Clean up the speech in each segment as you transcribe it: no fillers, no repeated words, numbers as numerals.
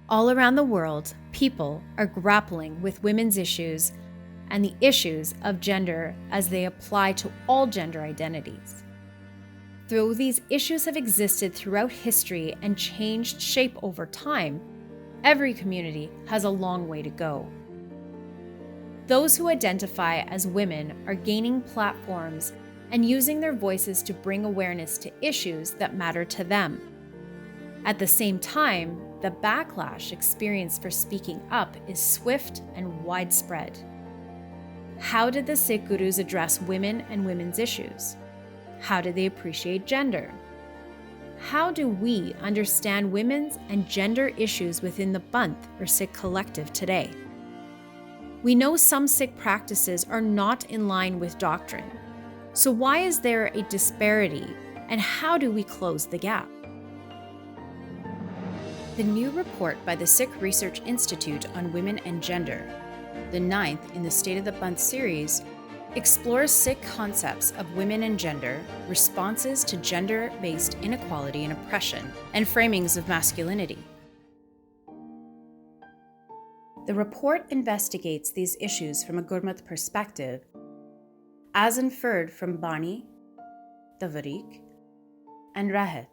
All around the world, people are grappling with women's issues and the issues of gender as they apply to all gender identities. Though these issues have existed throughout history and changed shape over time, every community has a long way to go. Those who identify as women are gaining platforms and using their voices to bring awareness to issues that matter to them. At the same time, the backlash experienced for speaking up is swift and widespread. How did the Sikh Gurus address women and women's issues? How did they appreciate gender? How do we understand women's and gender issues within the Panth or Sikh collective today? We know some Sikh practices are not in line with doctrine. So why is there a disparity, and how do we close the gap? The new report by the Sikh Research Institute on Women and Gender, the 9th in the State of the Panth series, explores Sikh concepts of women and gender, responses to gender-based inequality and oppression, and framings of masculinity. The report investigates these issues from a Gurmat perspective, as inferred from Bani, Tavarik, and Rahat.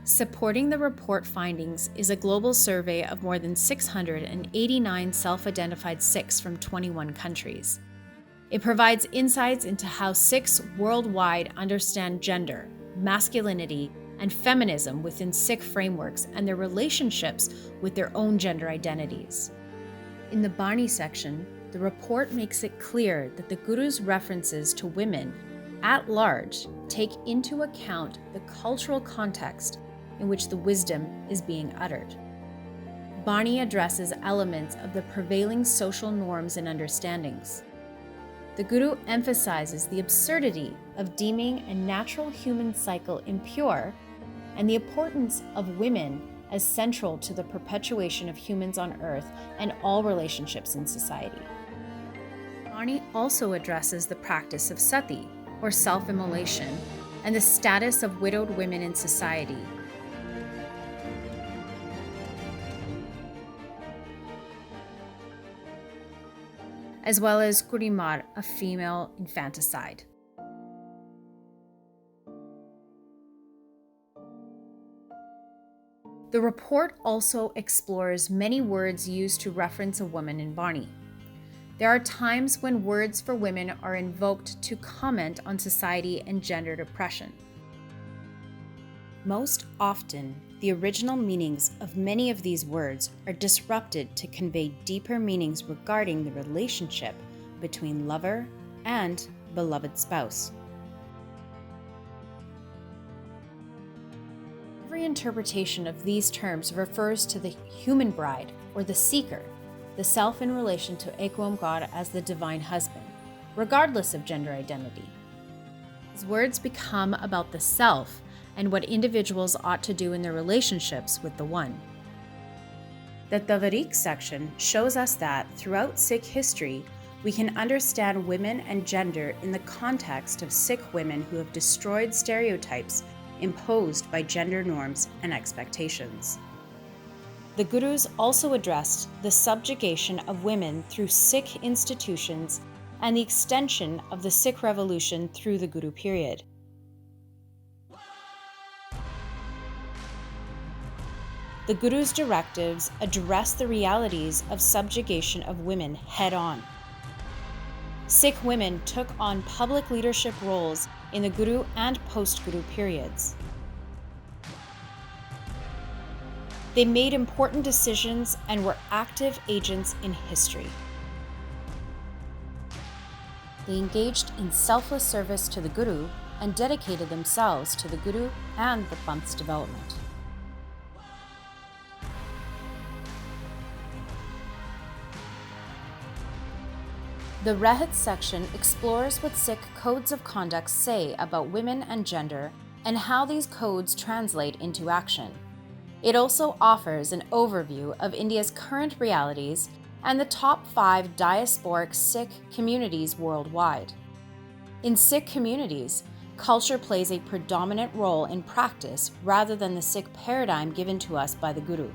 Supporting the report findings is a global survey of more than 689 self-identified Sikhs from 21 countries. It provides insights into how Sikhs worldwide understand gender, masculinity, and feminism within Sikh frameworks and their relationships with their own gender identities. In the Bani section, the report makes it clear that the Guru's references to women at large take into account the cultural context in which the wisdom is being uttered. Bani addresses elements of the prevailing social norms and understandings. The Guru emphasizes the absurdity of deeming a natural human cycle impure and the importance of women as central to the perpetuation of humans on earth and all relationships in society. Bani also addresses the practice of sati, or self-immolation, and the status of widowed women in society. As well as kurimar, a female infanticide. The report also explores many words used to reference a woman in Bani. There are times when words for women are invoked to comment on society and gendered oppression. Most often, the original meanings of many of these words are disrupted to convey deeper meanings regarding the relationship between lover and beloved spouse. Every interpretation of these terms refers to the human bride or the seeker, the self in relation to Ekam God as the divine husband, regardless of gender identity. These words become about the self and what individuals ought to do in their relationships with the One. The Tavarik section shows us that throughout Sikh history, we can understand women and gender in the context of Sikh women who have destroyed stereotypes imposed by gender norms and expectations. The Gurus also addressed the subjugation of women through Sikh institutions and the extension of the Sikh revolution through the Guru period. The Guru's directives address the realities of subjugation of women head-on. Sikh women took on public leadership roles in the Guru and post-Guru periods. They made important decisions and were active agents in history. They engaged in selfless service to the Guru and dedicated themselves to the Guru and the Panth's development. The Rahat section explores what Sikh codes of conduct say about women and gender and how these codes translate into action. It also offers an overview of India's current realities and the top 5 diasporic Sikh communities worldwide. In Sikh communities, culture plays a predominant role in practice rather than the Sikh paradigm given to us by the Guru.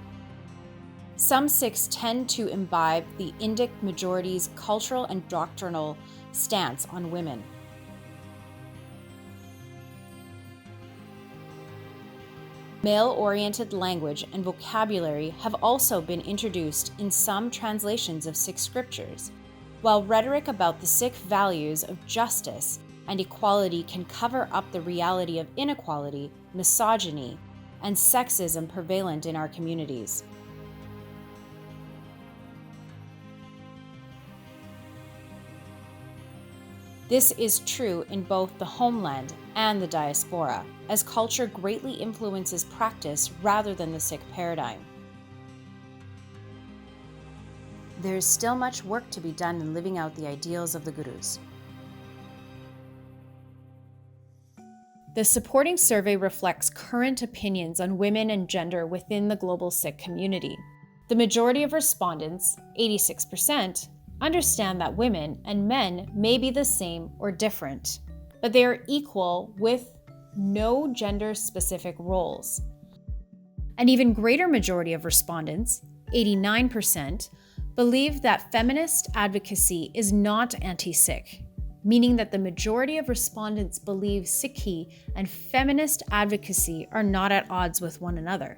Some Sikhs tend to imbibe the Indic majority's cultural and doctrinal stance on women. Male-oriented language and vocabulary have also been introduced in some translations of Sikh scriptures, while rhetoric about the Sikh values of justice and equality can cover up the reality of inequality, misogyny, and sexism prevalent in our communities. This is true in both the homeland and the diaspora, as culture greatly influences practice rather than the Sikh paradigm. There is still much work to be done in living out the ideals of the Gurus. The supporting survey reflects current opinions on women and gender within the global Sikh community. The majority of respondents, 86%, understand that women and men may be the same or different, but they are equal with no gender-specific roles. An even greater majority of respondents, 89%, believe that feminist advocacy is not anti-Sikh, meaning that the majority of respondents believe Sikhi and feminist advocacy are not at odds with one another.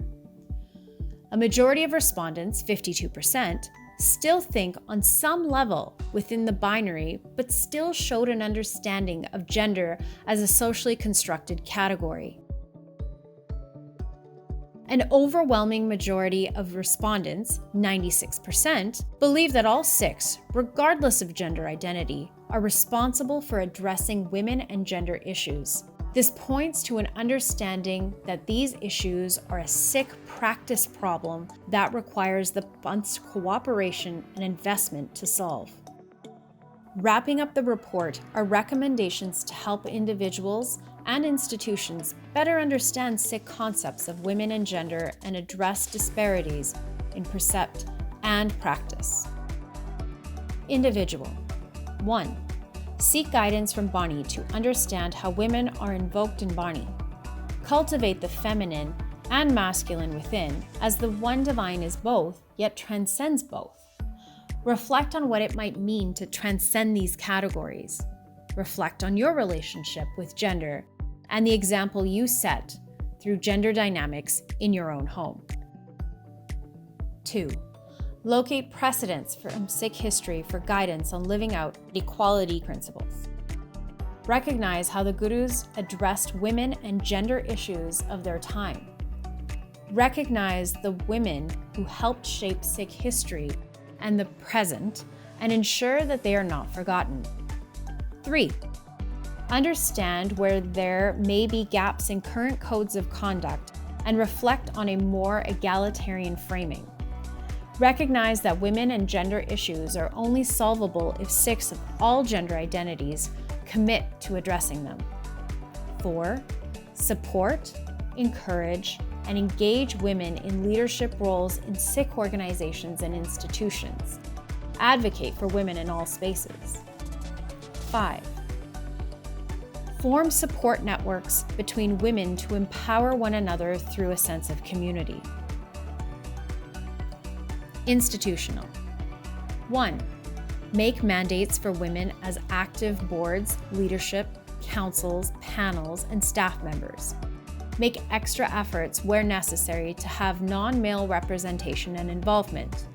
A majority of respondents, 52%, still think on some level within the binary, but still showed an understanding of gender as a socially constructed category. An overwhelming majority of respondents, 96%, believe that all Sikhs, regardless of gender identity, are responsible for addressing women and gender issues. This points to an understanding that these issues are a Sikh practice problem that requires the Panth's cooperation and investment to solve. Wrapping up the report are recommendations to help individuals and institutions better understand Sikh concepts of women and gender and address disparities in percept and practice. Individual. 1. Seek guidance from Bani to understand how women are invoked in Bani. Cultivate the feminine and masculine within, as the one divine is both, yet transcends both. Reflect on what it might mean to transcend these categories. Reflect on your relationship with gender and the example you set through gender dynamics in your own home. 2. Locate precedents from Sikh history for guidance on living out equality principles. Recognize how the Gurus addressed women and gender issues of their time. Recognize the women who helped shape Sikh history and the present, and ensure that they are not forgotten. 3. Understand where there may be gaps in current codes of conduct and reflect on a more egalitarian framing. Recognize that women and gender issues are only solvable if Sikhs of all gender identities commit to addressing them. 4. Support, encourage, and engage women in leadership roles in Sikh organizations and institutions. Advocate for women in all spaces. 5. Form support networks between women to empower one another through a sense of community. Institutional. 1. Make mandates for women as active boards, leadership, councils, panels, and staff members. Make extra efforts where necessary to have non-male representation and involvement.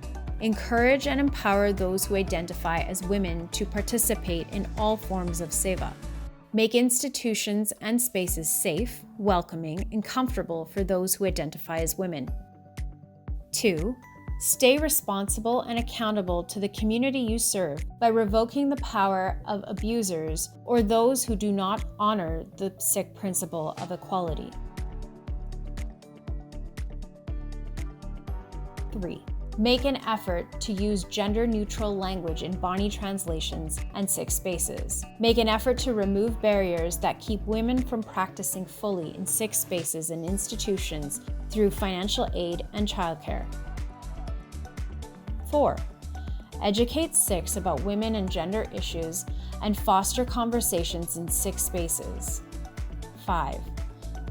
Encourage and empower those who identify as women to participate in all forms of seva. Make institutions and spaces safe, welcoming, and comfortable for those who identify as women. 2. Stay responsible and accountable to the community you serve by revoking the power of abusers or those who do not honor the Sikh principle of equality. 3. Make an effort to use gender-neutral language in Bani translations and Sikh spaces. Make an effort to remove barriers that keep women from practicing fully in Sikh spaces and institutions through financial aid and childcare. 4. Educate Sikhs about women and gender issues and foster conversations in Sikh spaces. 5.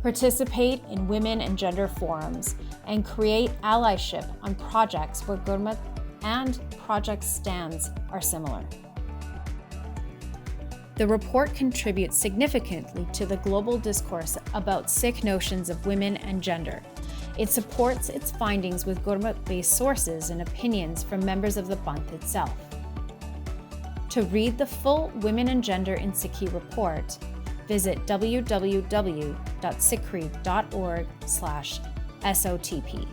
Participate in women and gender forums and create allyship on projects where Gurmat and project stands are similar. The report contributes significantly to the global discourse about Sikh notions of women and gender. It supports its findings with Gurmat-based sources and opinions from members of the Panth itself. To read the full Women and Gender in Sikhi report, visit www.sikhri.org/SOTP.